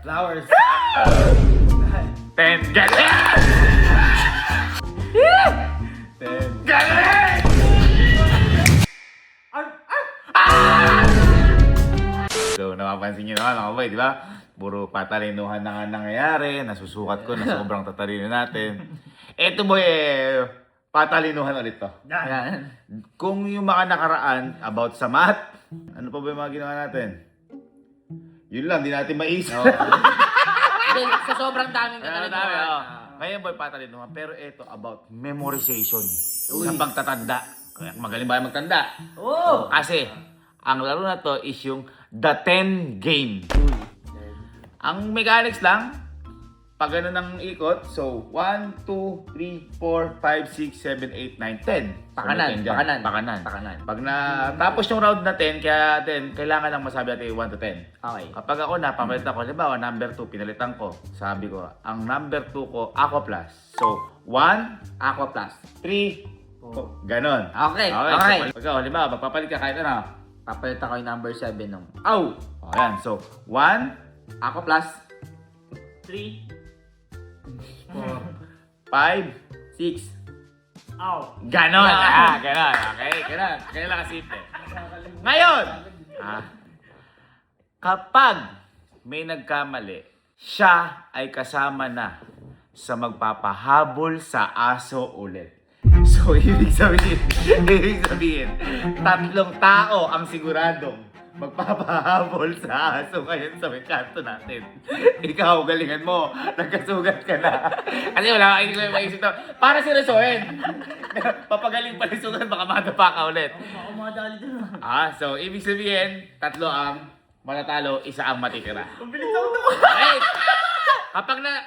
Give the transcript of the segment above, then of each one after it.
Flowers. 10. Galing! 10. Galing! So, napapansin nyo naman mga boy, di ba? Puro patalinuhan na nga nangyayari. Nasusukat ko na sobrang tatalino natin. Eto boy, patalinuhan ulit to. Yan. Kung yung mga nakaraan about sa math, ano pa ba yung mga ginawa natin? Yun lang, di natin maisip. Hindi, sa sobrang daming Ano katalinuhan. dami, oh. Ngayon boy, patalinuhan. Pero ito, about memorization. Sa pagtatanda. Kaya magaling ba magtanda? Oh! Kasi, ang laro na to is yung The 10 Game. Ang mechanics lang, pag gano'n ng ikot, so 1, 2, 3, 4, 5, 6, 7, 8, 9, 10. Pakanan, So, 10 dyan. pakanan. Pakanan. Pakanan. Pag natapos yung round na 10, kaya 10, kailangan lang masabi natin 1 to 10. Okay. Kapag ako na, pamalitan ko, halimbawa, number 2, pinalitan ko. Sabi ko, ang number 2 ko, ako plus. So, 1, Aqua Plus. 3, ganon. Okay, Okay. okay. So, pag halimbawa, magpapalit ka kahit ano. Papalitan ko yung number 7 nung Aw! O, yan. So, 1, Aqua Plus. 3. 5, 6. Ow. ganon. Ganon. Okay, ganon. Kaya lang kasimple. Ngayon, kapag may nagkamali, siya ay kasama na sa magpapahabol sa aso ulit. So, ibig sabihin, tatlong tao ang siguradong magpapahabol sa aso ngayon sa may kanto natin. Ikaw, galingan mo. Nagkasugat ka na. Kasi wala kang maisip na, para seryosohin. Papagaling pa rin sugat, baka madapa ka ulit. Ako madali dun. So, ibig sabihin, tatlo ang matatalo, isa ang matitira. Ang bilis ako to. Okay?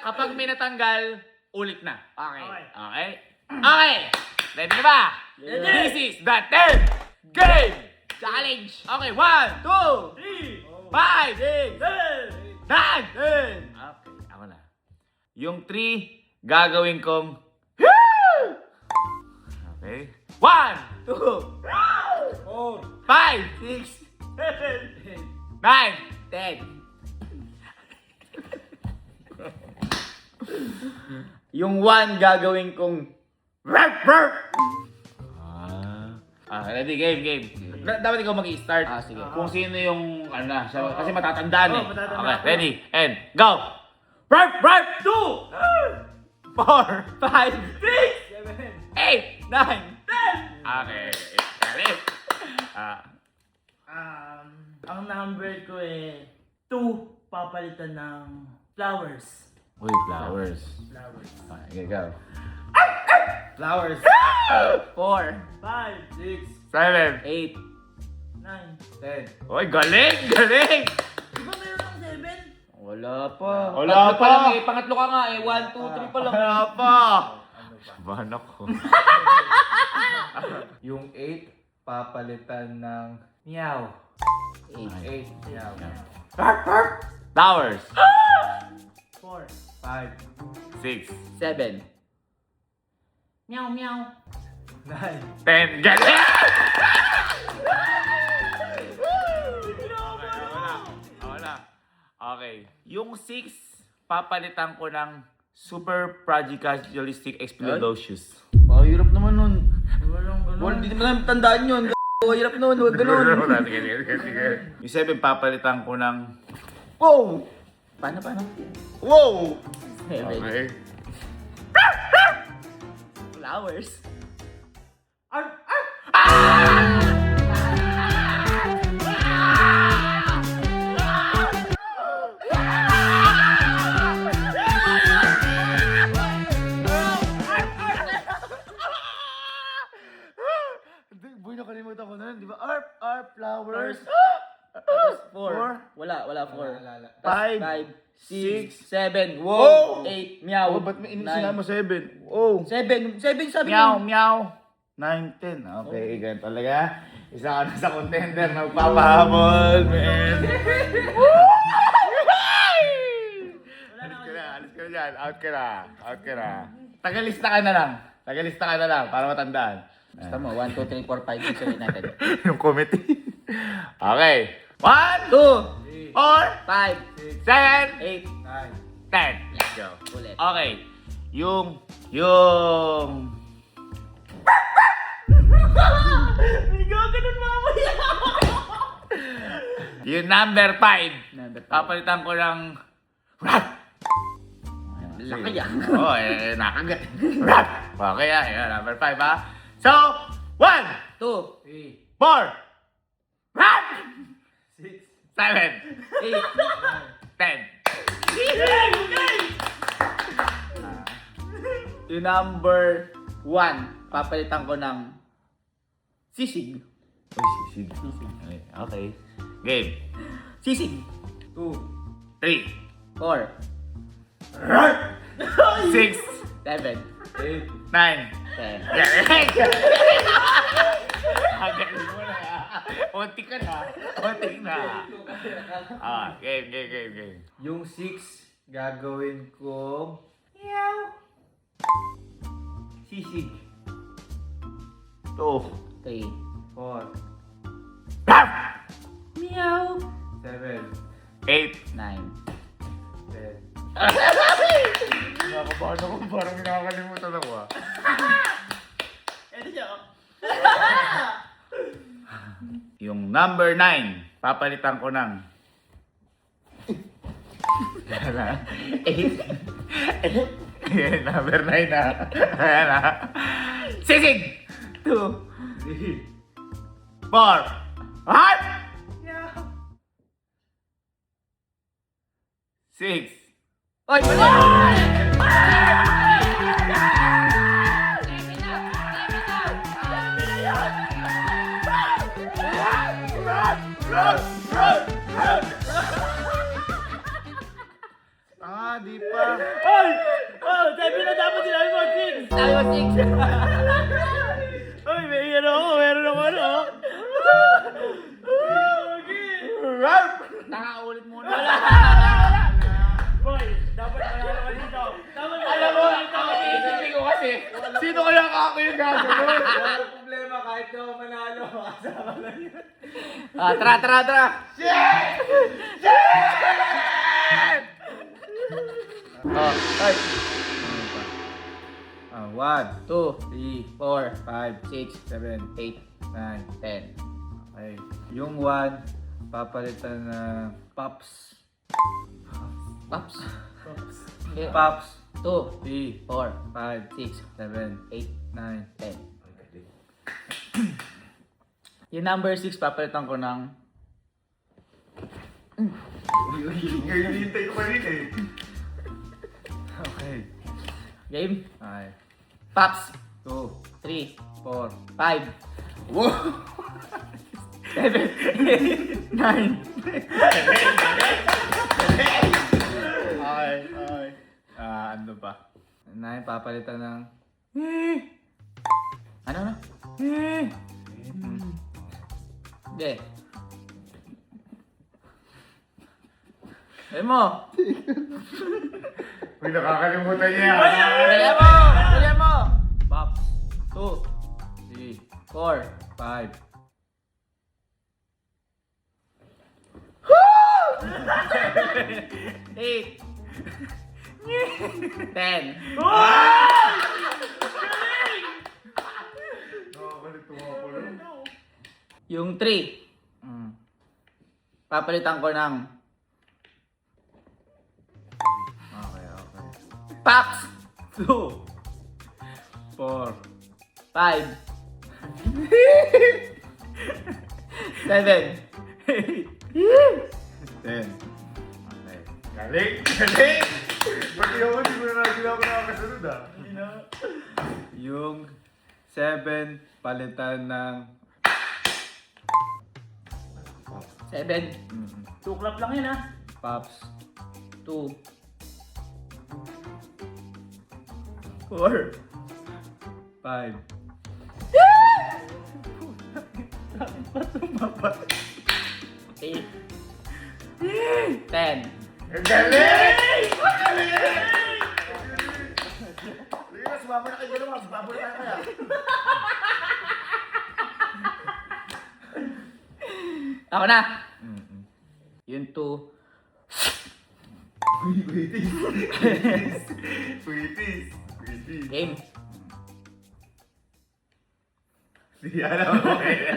Kapag may natanggal, ulit na. Okay. Okay? Okay! Ready na ba? Ready. This is the 10 game! Challenge. Okay, 1, 2, 3. 5, 6, 9, 10! Okay, ako na. Yung 3, gagawin kong okay. 1, 2, 5, 6, 9, 10. Yung 1 gagawin kong ready, game. Dapat ikaw mag-i-start. Sige. Kung sino yung, siya, kasi matatandaan eh. matatanda Okay, ako. ready, and go! 2, 4, 5, 6, 8, 9, 10! Okay, galing. Ang number ko 2 papalitan ng flowers. Uy, flowers. Flowers. Okay, go. Flowers. 4. 5, 6, 7, 8. 9, 10. Uy, galing! Di ba meron akong 7? Wala pa. Wala Tatlo pa. lang eh. Pangatlo ka nga eh. 1, 2, 3 pa lang. Wala pa! Sabahan ako. Yung 8, papalitan ng meow. 8. 8, meow. Flowers. 4. 5, 6, 7. Meow, meow. 9, 10. Galing! Okay. Yung 6, papalitan ko ng Super Prodigalista Explodocious. hirap naman nun. Walang ganun. Wala, di naman namin tandaan yun. Hirap nun, huwag ganun. Yung 7, papalitan ko ng Wow! Paano? wow! 7. Okay. Flowers. Boy, nakalimutan ko na yun, di ba? Arp, flowers. Tapos 4. Wala 4. Wala. 5, 6, 7. Wow! Wow! 8. Meow. Oh, ba't may sinama 7? Oh. 7 sabi Meow, mo. meow. 9, 10. Okay, ganun talaga. Isa ka na sa contender na magpapahabol, man. Alis ka na dyan. Out ka na. Tagalista ka na lang para matandaan. Basta mo, 1, 2, 3, 4, 5, 6, 7 natin. Yung committee. Okay. 1, 2, 4, 5, 7, 8. 10. Let's go. Ulit. Okay. Yung... May gaganon mamaya. Yung number 5. Number 5. Papalitan ko ng... Laki yan. Oo, nakagat. Okay, yan. Number 5, ha? So, 1, 2, 4, 6, 7, 8. 10. Yung number 1, papalitan ko ng sisig. Uy, sisig. Okay. Game. Sisig. 2, 3, 4, 6, 7, 9. 10. Galing! Galing mo na. Unti ka na. Unti na. Game. Yung 6, gagawin ko... Sisig. 2. 3, 4, meow. 7, 8. 9. 10. Nakakabahan ako. Parang nakakalimutan ako, ah. Ito siya. Yung number 9, papalitan ko ng... Yan, number 9 na. Ayan na. Sisig! 2, 4, 5, 6. Oy, mali! Di pa. Ay! Oh, 7 na dapat sinabi mo, 6! Tayo 6. Ay, meron ako, ano? Nakaulit muna. Boy, dapat manalo ka dito. Dapat Alam mo, hindi ko kasi. Sino kaya ako yung gagawin? Walang problema kahit ka manalo. Kasama lang yun. Tara. Oh, ay. 1, 2, 3, 4, 5, 6, 7, 8, 9. 10. Okay. Yung 1, papalitan ng Pops. Pops. Okay. Pops. 2, 3, 4, 5, 6, 7, 8, 9. 10. Yung number 6, papalitan ko ng... Hinihintay ko pa rin eh. Okay. Game. Okay. Pops. 2, 3, 4, 5, Wow! 7, 8, 9. Okay. Ano ba? 9, papalitan ng... Ano? Hindi. Ay mo! Uy, nakakalimutan niya. Dali mo! Pops. 2, 3, 4, 5. 8, 10. Nakakalito ako lang. Yung 3, papalitan ko ng Okay. Pops. 2, 4, 5, 7, 10. Okay. Galing! Ba't hindi ko na nakakasunod ah? Yung 7, palitan ng... 7, Tuklap lang yun, Pops. 2, 4, 5. 8, 10. Galing! Sige na, sumama na kayo dalawa. Sumama na kaya. Ako na. Yung 2. Sweeties. Game. Di alam mo eh.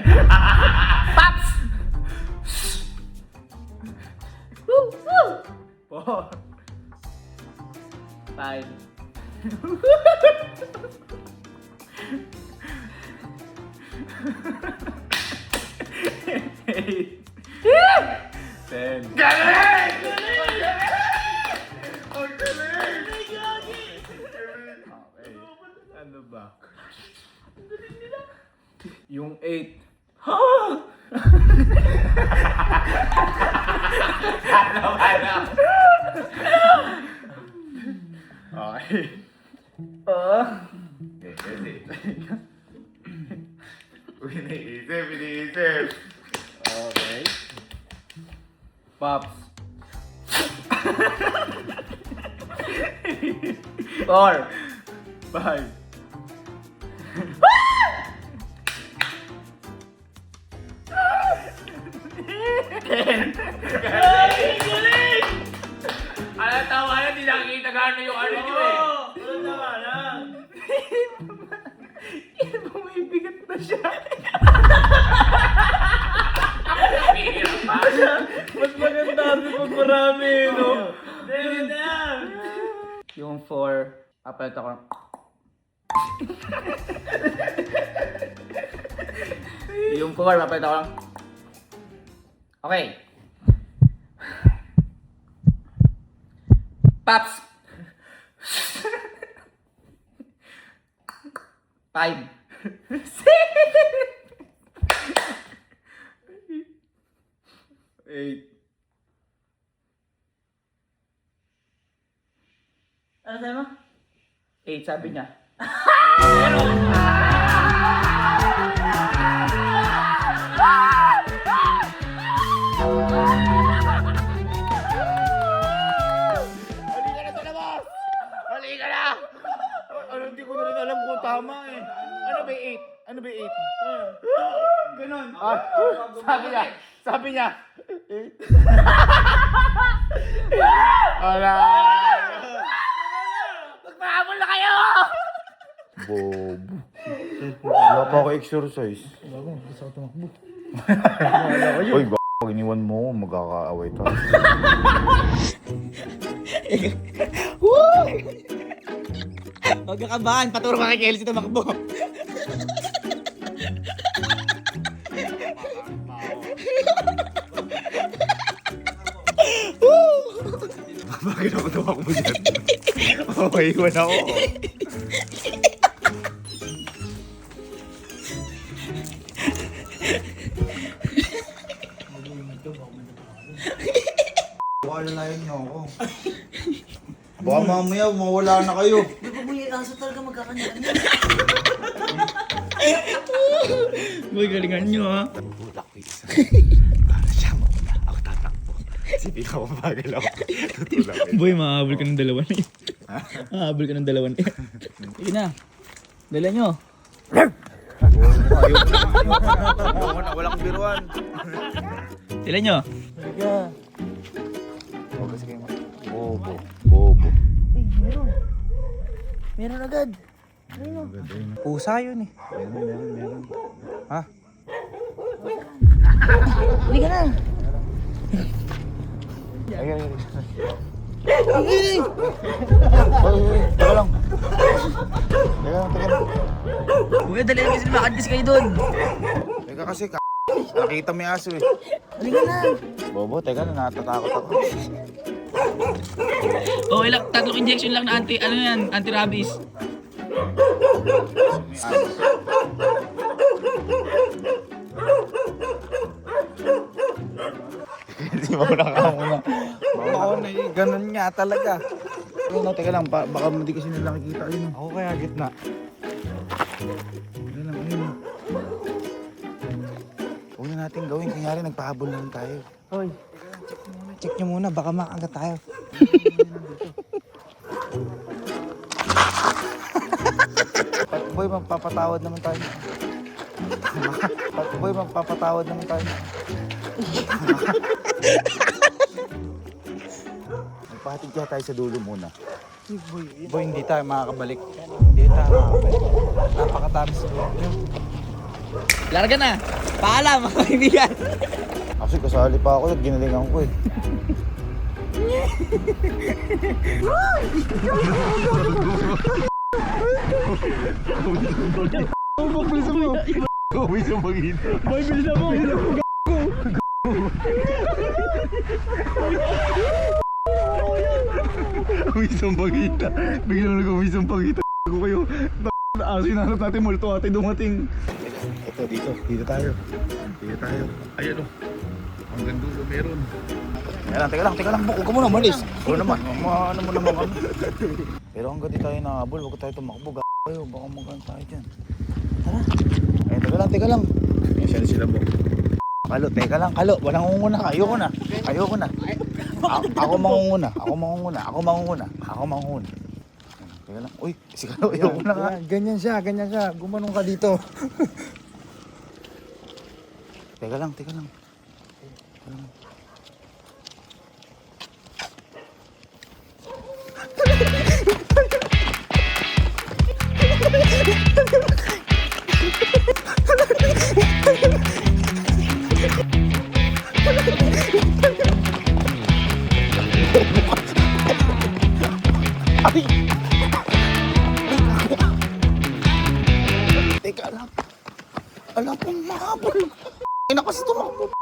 Pops! Woo! Woo! 4. 5. Eight. 10. Galing! Okay. Ano ba? Yung 8. Ano? Okay. Kasi. Uy, iniisip. Okay. Pops. 4. 5. Ano tawa na, di nakikita gano'n yung ano nyo eh. Bumibigat na siya. Hirap pa. Mas maganda pag marami, no? Yung 4, apalit ako. Yung 4, apalit ako. Okay. Pops! 5. 8. Ano sabi mo? 8 sabi niya. Halika na! Ano, hindi ko na rin alam kung tama eh. Ano ba 8? Ano ba 8? Ganon. Sabi niya. Wala. Magpahabol na kayo! Bobo. Wala pa ako exercise. Uy, pag iniwan mo, magkakaaway tayo. Huwag ka kabahan, paturo ka kay Kelsey tumakbo. Bakit ako tumakbo dyan? Okay, iwan ako. Baka lalayan niyo ako. Baka mamaya mawala na kayo. Di ba may aso talaga magkakanya-kanya? Boy, galingan nyo ha. Tutulak ko isa. Para siya mauna. Ako tatakbo. Sige ka, mabagal ako. Tutulak ko. Boy, mahabol ka ng dalawa na yun. Mahabol ka ng dalawa na yun. Sige na. Dala nyo. Ayoko na, walang biruan. Dala nyo. Huwag kasi kayo bobo. Bobo. Meron agad. Pusa yun eh. Meron. Ha? Hindi ka na. Ay. Teka lang. Kuya, dali lang kasi lumakad kasi kayo doon. Teka kasi nakita mo yung aso eh. Hindi ka na. Bobo, teka na, natatakot ako. Oh, ilang tatlong injection lang na anti-rabies. Hindi mo na ka muna. Oo na eh, ganun nga talaga. No, teka lang, baka hindi kasi nila nakikita yun. Ako kaya gitna. Teka lang, ayun. Huwag na natin gawin, kunyari nagpahabol na lang tayo. Hoy, check nyo muna, baka makagat tayo. Boy, magpapatawad naman tayo. Boy, magpapatawad naman tayo. Pahatid kaya tayo sa dulo muna. Boy, hindi tayo makakabalik. Hindi tayo makakabalik. Napakatamis sa dulo. Larga na. Paalam mga kaibigan. Actually, kasali pa ako. Ginalingan ko eh. Uwisang pagkita. Biglang nag-uwisang pagkita ko kayo. Aso hinahanap natin, multo ate dumating. Ito, dito. Dito tayo. Dito tayo. Ayan o. Hanggang dulo meron. Teka lang. Huwag ka muna umalis. Ano naman? Ano mo naman kami? Pero hanggang di tayo nakabol, huwag tayo tumakbo. Kayo, baka magkano tayo dyan. Tara. Eh, teka lang. Yan siya sila po. Kalo, teka lang, Kalo. Walang unguna ka. Ayoko na. Ako mangunguna. Teka lang. Uy, si Kalo, ayoko na nga. Ganyan siya. Gumanong ka dito. Teka lang. Teka lang. Alam kong mahabol. Ay na kasi tumakbo.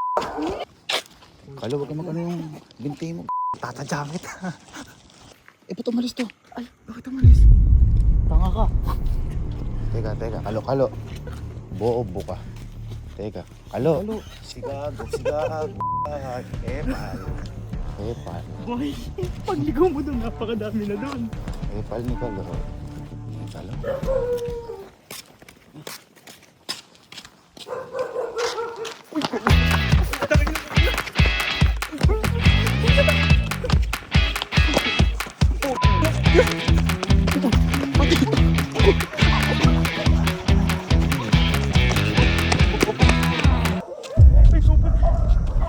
Kalo, wag ka mag-ano yung binti mo. Tatadya kita. Eh, ba't umalis to? Ay, bakit umalis? Tanga ka. Teka. Kalo. Bobo ka. Teka. Kalo. Sigag. Epal. Boy, pagligaw mo doon, napakadami na doon. Epal ni Kalo. Kalo.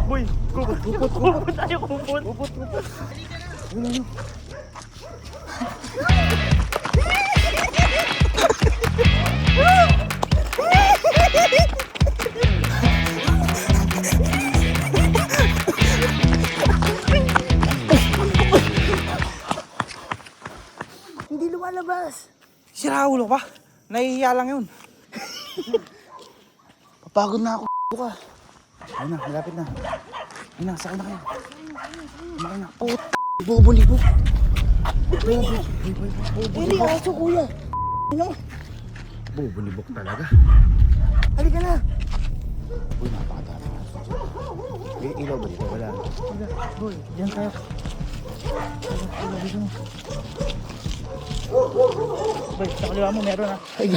Boy, kupot tayo, kupot. Hindi lumalabas. Sira ulo ka? Nahihiya lang yun. Papagod na ako, ka. Ayun na, malapit na. Ayun na, sakay na kayo. Sakay na. Oh, bobo-libo. Hindi, aso kuya. Bobo-libok talaga. Halika na. Uy, napakadami. Eh, ilaw ba dito? Wala. Boy, diyan tayo. Boy, sa kaliwa mo meron ah. Ay,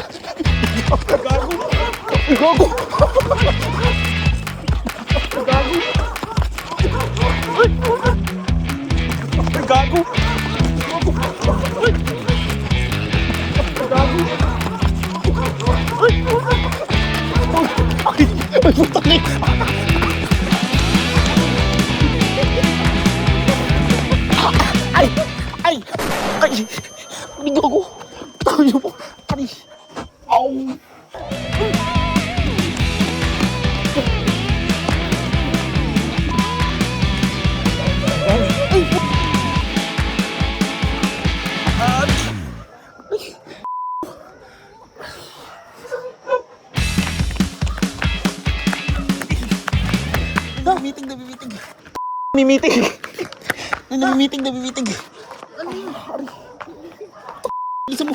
bigo ko. Tayo mo. Ay. Au. Namimiting. Isa mo.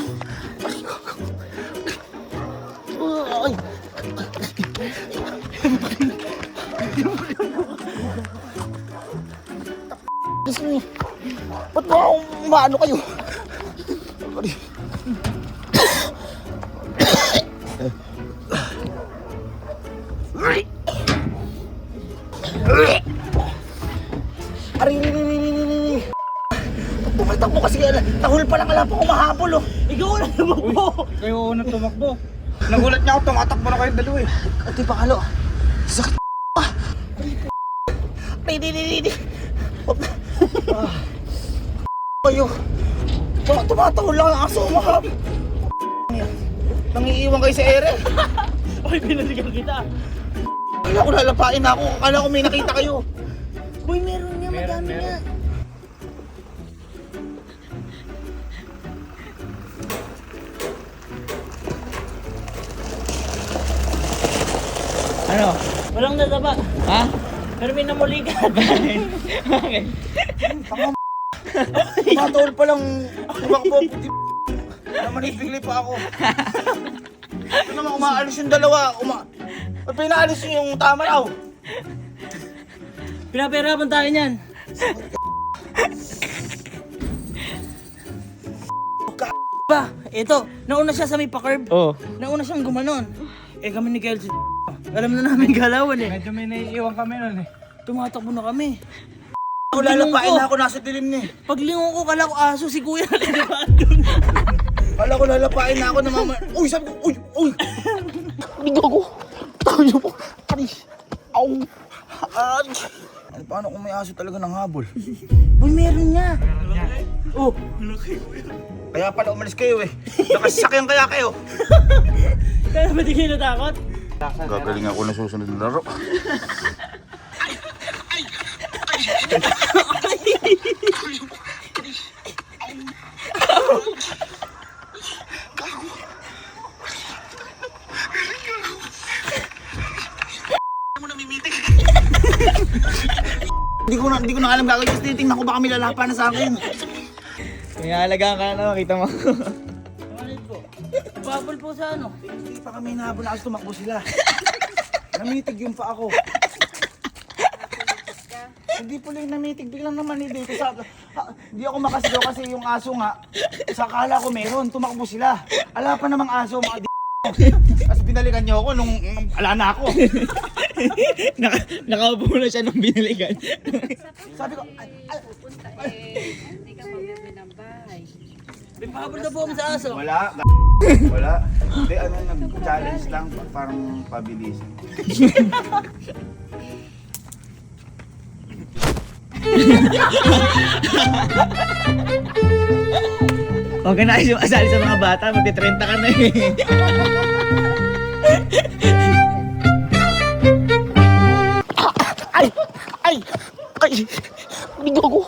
Ay. Gusto mo. Ba't ba akong maano kayo? Tumatakbo kasi tahol pa lang, wala pa kumahabol oh. Ikaw na tumakbo. Kayo na tumakbo. Nagulat niya ako, tumatakbo na kayo dalawa eh. Ate pa Kalo. Sakit pa. Di. kayo. Tumatahol lang ang aso, mahab. Nangiiwan kayo sa ere. Ay, binalikan kita. Kala ko lalapain na ako. Kala ko may nakita kayo. Boy, meron nga, madami nga. Ano? Walang nadaba. Ha? Pero may namulikan. Bakit? Tumatahol pa lang. Tumakbo. Namanipigli pa ako. Ito naman umaalis yung dalawa. Pinaalis yung tama raw. Pinapahirapan tayo niyan. Ba, ito, nauna siya sa may pa-curve. Oo. Nauna siyang gumanon. Eh kami ni Kelsey, alam na namin galawan eh. Medyo may naiiwan kami nun eh. Tumatakbo na kami. Ako lalapain na ako nasa dilim ni. Paglingon ko, kala ko aso, si kuya na lalapan doon. Kala ko lalapain na ako na mama. Uy, sabi ko, uy. Bigo ko. Tayo po. Ay. Au. Ay. Ano, paano kung may aso talaga ng habol? Boy, meron nga. Oh. Kaya pala umalis kayo eh. Nakasasakyan kaya kayo. Kaya ba di kayo natakot? Gagaling ako na susunod na laro. Hindi ko na alam gagawin kasi titingnan ko baka may lalapan na sa akin. May alagaan ka na, makita mo. Ano po? Bubble po sa ano? Hindi pa kami nahabol na kasi tumakbo sila. Namitig yung pa ako. Hindi po lang namitig, biglang naman hindi. Hindi ako makasigaw kasi yung aso nga, sa akala ko meron, tumakbo sila. Ala pa namang aso, mga d***. Tapos binalikan niyo ako nung ala na ako. Nakaupo na siya nung binalikan. Sabi ko, Pupunta eh, hindi ka pabebe ng bahay. May pahabol na po kami sa aso. wala. Wala. Hindi, ano, nag-challenge lang, parang pabilisan. Huwag ka na kayo asali sa mga bata, magti-30 ka na eh. Ay! Bigo ko!